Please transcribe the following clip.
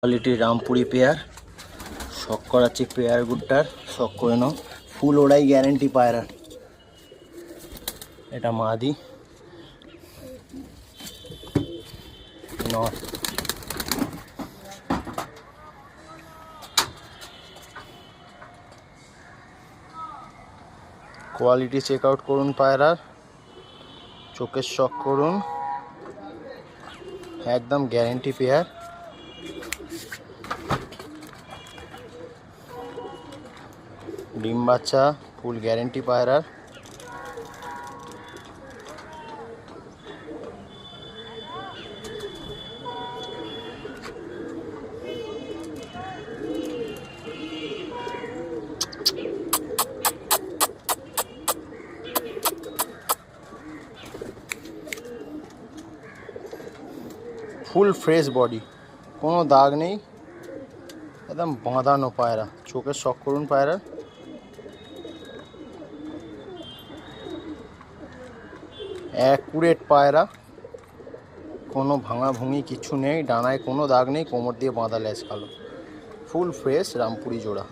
Quality Rampuri pair শখ করাচ্ছি pair গুডটার শখ করে নাও ফুল ওড়াই গ্যারেন্টি পায়রার এটা মাদি নর কোয়ালিটি চেক আউট করুন পায়রার চোখের শখ করুন একদম গ্যারেন্টি পেয়ার ডিম বাচ্চা ফুল গ্যারেন্টি পায়রার ফুল ফ্রেশ বডি কোনো দাগ নেই একদম বাঁধানো পায়রা চোখের শখ করুন পায়রার অ্যাকুরেট পায়রা কোনো ভাঙা ভুঙি কিছু নেই ডানায় কোনো দাগ নেই কোমর দিয়ে বাঁধা লেজ কালো ফুল ফ্রেশ রামপুরি জোড়া।